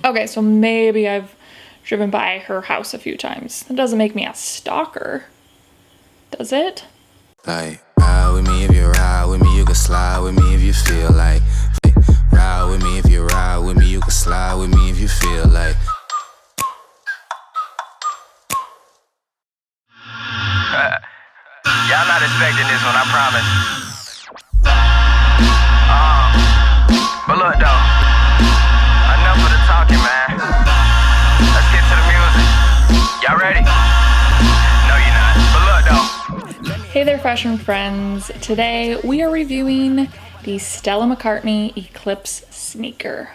Okay, so maybe I've driven by her house a few times. That doesn't make me a stalker, does it? Like, ride with me if you ride with me, you can slide with me if you feel like. Ride with me if you ride with me, you can slide with me if you feel like. Y'all not expecting this one, I promise. But look though, enough of the talking, man. Let's get to the music. Y'all ready? No, you're not. But look though. Hey there, fashion friends. Today we are reviewing the Stella McCartney Eclipse sneaker.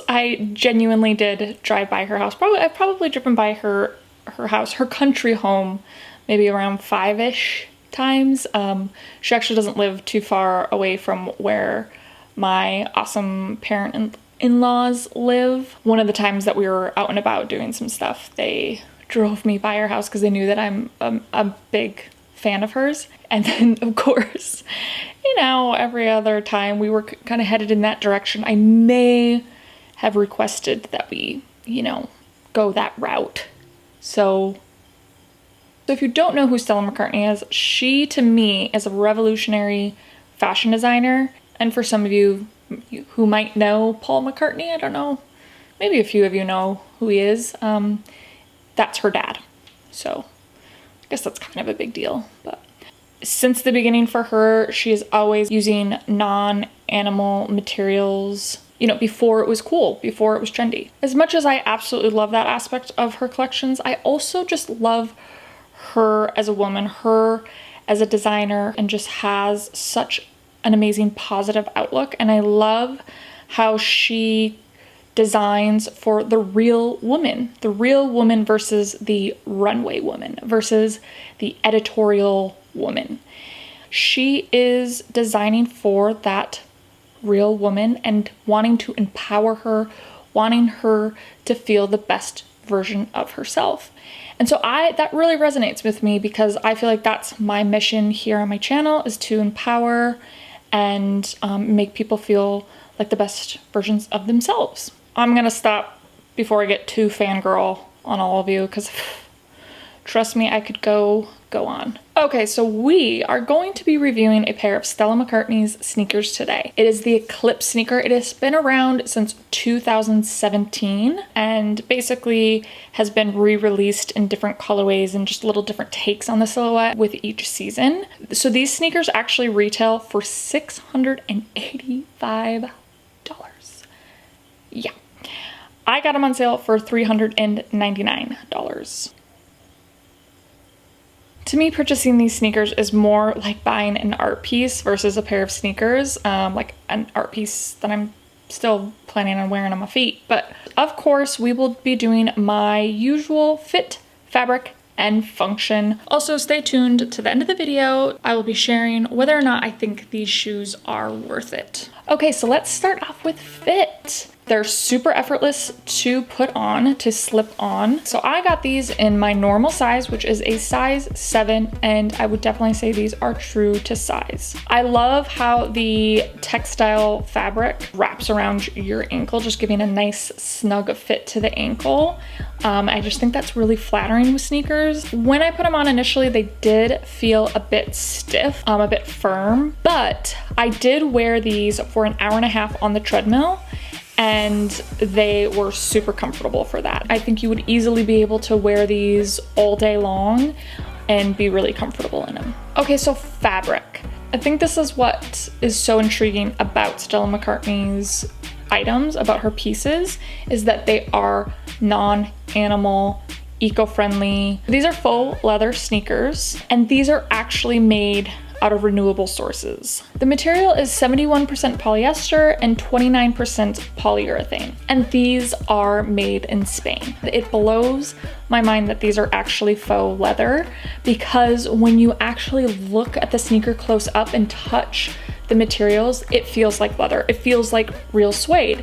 I genuinely did drive by her house. I've probably driven by her house, her country home, maybe around 5-ish times. She actually doesn't live too far away from where my awesome parent-in-laws live. One of the times that we were out and about doing some stuff, they drove me by her house because they knew that I'm a big fan of hers. And then, of course, you know, every other time we were kind of headed in that direction, I may have requested that we, you know, go that route. So if you don't know who Stella McCartney is, she to me is a revolutionary fashion designer. And for some of you who might know Paul McCartney, I don't know, maybe a few of you know who he is. That's her dad. So I guess that's kind of a big deal. But since the beginning for her, she is always using non-animal materials. You know, before it was cool, before it was trendy. As much as I absolutely love that aspect of her collections, I also just love her as a woman, her as a designer, and just has such an amazing positive outlook. And I love how she designs for the real woman versus the runway woman versus the editorial woman. She is designing for that real woman and wanting to empower her, wanting her to feel the best version of herself. And so that really resonates with me because I feel like that's my mission here on my channel, is to empower and make people feel like the best versions of themselves. I'm gonna stop before I get too fangirl on all of you because trust me, I could go on. Okay, so we are going to be reviewing a pair of Stella McCartney's sneakers today. It is the Eclipse sneaker. It has been around since 2017 and basically has been re-released in different colorways and just little different takes on the silhouette with each season. So these sneakers actually retail for $685. Yeah. I got them on sale for $399. To me, purchasing these sneakers is more like buying an art piece versus a pair of sneakers, like an art piece that I'm still planning on wearing on my feet. But of course, we will be doing my usual fit, fabric, and function. Also, stay tuned to the end of the video. I will be sharing whether or not I think these shoes are worth it. Okay, so let's start off with fit. They're super effortless to put on, to slip on. So I got these in my normal size, which is a size 7, and I would definitely say these are true to size. I love how the textile fabric wraps around your ankle, just giving a nice snug fit to the ankle. I just think that's really flattering with sneakers. When I put them on initially, they did feel a bit stiff, a bit firm, but I did wear these for an hour and a half on the treadmill, and they were super comfortable for that. I think you would easily be able to wear these all day long and be really comfortable in them. Okay, so fabric. I think this is what is so intriguing about Stella McCartney's items, about her pieces, is that they are non-animal, eco-friendly. These are faux leather sneakers, and these are actually made out of renewable sources. The material is 71% polyester and 29% polyurethane, and these are made in Spain. It blows my mind that these are actually faux leather, because when you actually look at the sneaker close up and touch the materials, it feels like leather. It feels like real suede.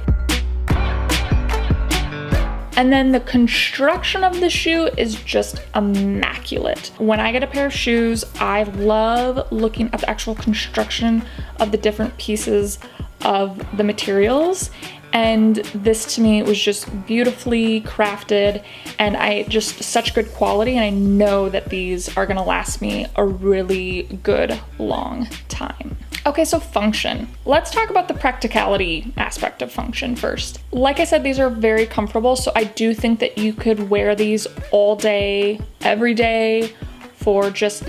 And then the construction of the shoe is just immaculate. When I get a pair of shoes, I love looking at the actual construction of the different pieces of the materials. And this to me was just beautifully crafted, and just such good quality, and I know that these are gonna last me a really good long time. Okay, so function. Let's talk about the practicality aspect of function first. Like I said, these are very comfortable, so I do think that you could wear these all day, every day, for just,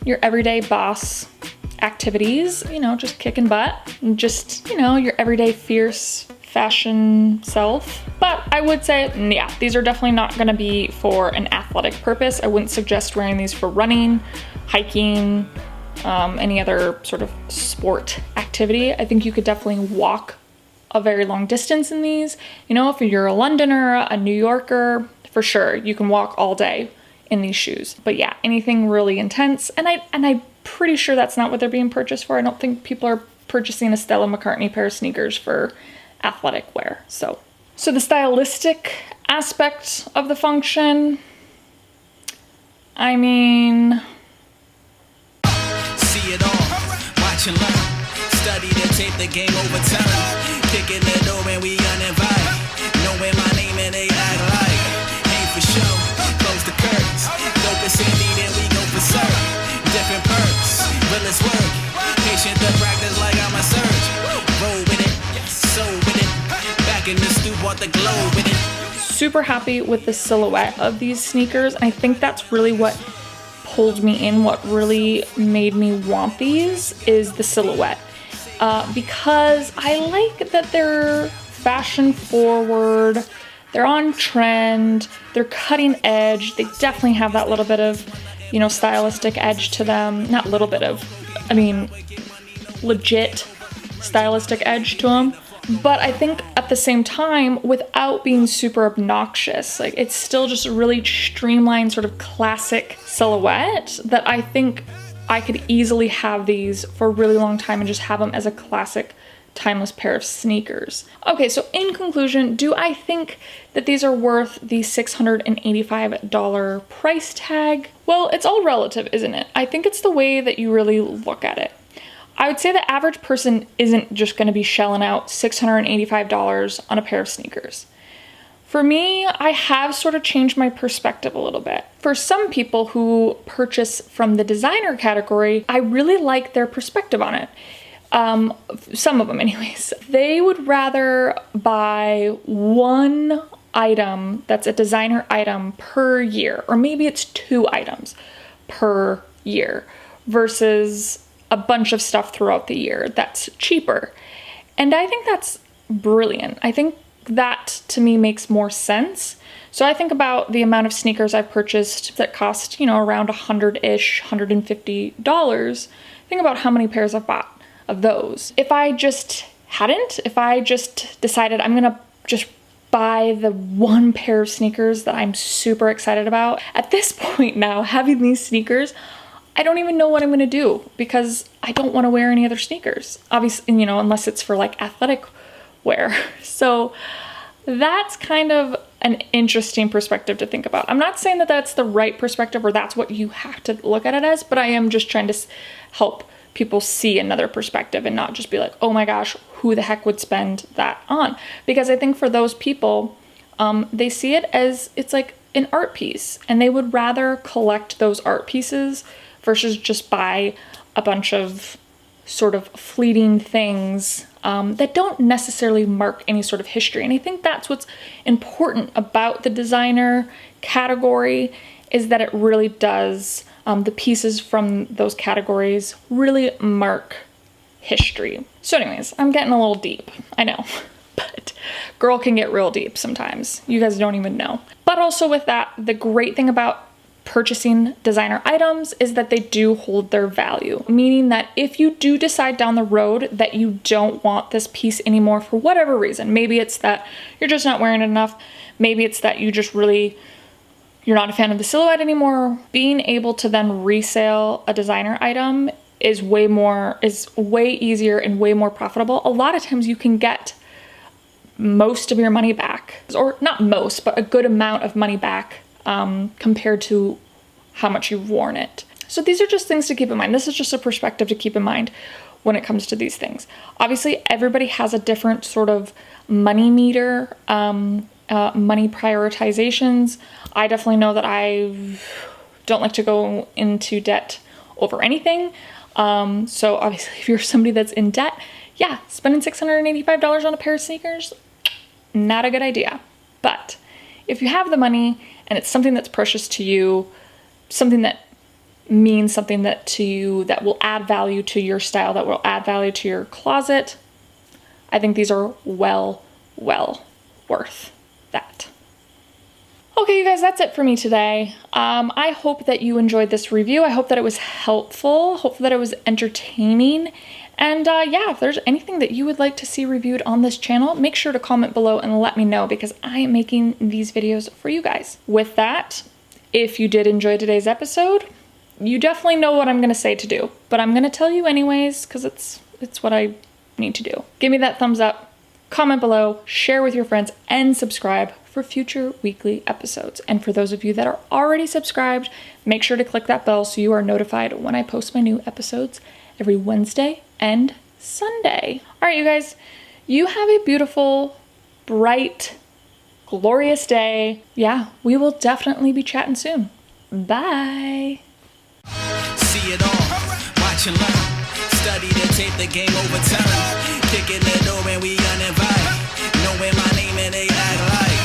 your everyday boss activities, just kicking butt, and just, your everyday fierce fashion self. But I would say, yeah, these are definitely not gonna be for an athletic purpose. I wouldn't suggest wearing these for running, hiking, any other sort of sport activity. I think you could definitely walk a very long distance in these. If you're a Londoner, a New Yorker, for sure, you can walk all day in these shoes. But yeah, anything really intense, and I'm pretty sure that's not what they're being purchased for. I don't think people are purchasing a Stella McCartney pair of sneakers for athletic wear. So the stylistic aspect of the function, I mean, see it all, watch and learn, study the tape, the game over time, kicking the door when we uninvited, knowing my name and they act like, ain't for show, close the curtains, dope is in me, then we go for serve, different perks, realest work, patient the practice like I'm a surgeon, roll with it, so with it, back in the stoop, want the glow with it. Super happy with the silhouette of these sneakers. I think that's really what pulled me in, what really made me want these is the silhouette. Because I like that they're fashion forward, they're on trend, they're cutting edge, they definitely have that little bit of, stylistic edge to them. Not little bit of, I mean, legit stylistic edge to them. But I think at the same time, without being super obnoxious, like it's still just a really streamlined sort of classic silhouette that I think I could easily have these for a really long time and just have them as a classic timeless pair of sneakers. Okay, so in conclusion, do I think that these are worth the $685 price tag? Well, it's all relative, isn't it? I think it's the way that you really look at it. I would say the average person isn't just going to be shelling out $685 on a pair of sneakers. For me, I have sort of changed my perspective a little bit. For some people who purchase from the designer category, I really like their perspective on it. Some of them anyways. They would rather buy one item that's a designer item per year, or maybe it's 2 items per year versus a bunch of stuff throughout the year that's cheaper. And I think that's brilliant. I think that to me makes more sense. So I think about the amount of sneakers I've purchased that cost, around $100-ish, $150. Think about how many pairs I've bought of those. If I just decided I'm gonna just buy the one pair of sneakers that I'm super excited about, at this point now, having these sneakers, I don't even know what I'm gonna do because I don't wanna wear any other sneakers. Obviously, unless it's for like athletic wear. So that's kind of an interesting perspective to think about. I'm not saying that that's the right perspective or that's what you have to look at it as, but I am just trying to help people see another perspective and not just be like, oh my gosh, who the heck would spend that on? Because I think for those people, they see it as it's like an art piece and they would rather collect those art pieces versus just buy a bunch of sort of fleeting things that don't necessarily mark any sort of history. And I think that's what's important about the designer category is that it really does, the pieces from those categories really mark history. So anyways, I'm getting a little deep, I know, but girl can get real deep sometimes. You guys don't even know. But also with that, the great thing about purchasing designer items is that they do hold their value, meaning that if you do decide down the road that you don't want this piece anymore for whatever reason, maybe it's that you're just not wearing it enough, maybe it's that you just really, you're not a fan of the silhouette anymore, being able to then resell a designer item is way easier and way more profitable. A lot of times you can get most of your money back, or not most, but a good amount of money back compared to how much you've worn it. So these are just things to keep in mind. This is just a perspective to keep in mind. when it comes to these things. Obviously, everybody has a different sort of money meter, money prioritizations. I definitely know that I don't like to go into debt over anything. So obviously, if you're somebody that's in debt, yeah, spending $685 on a pair of sneakers, not a good idea. But if you have the money and it's something that's precious to you, something that means something that to you, that will add value to your style, that will add value to your closet, I think these are well worth that. Okay, you guys, that's it for me today. I hope that you enjoyed this review. I hope that it was helpful. Hope that it was entertaining. And yeah, if there's anything that you would like to see reviewed on this channel, make sure to comment below and let me know, because I am making these videos for you guys. With that, if you did enjoy today's episode, you definitely know what I'm gonna say to do, but I'm gonna tell you anyways, because it's what I need to do. Give me that thumbs up, comment below, share with your friends, and subscribe for future weekly episodes. And for those of you that are already subscribed, make sure to click that bell so you are notified when I post my new episodes every Wednesday and Sunday. All right, you guys, you have a beautiful, bright, glorious day. Yeah, we will definitely be chatting soon. Bye. See it all, watch and learn. Study the tape, the game overturn. Kicking the door and we uninvited. Knowing my name and they act like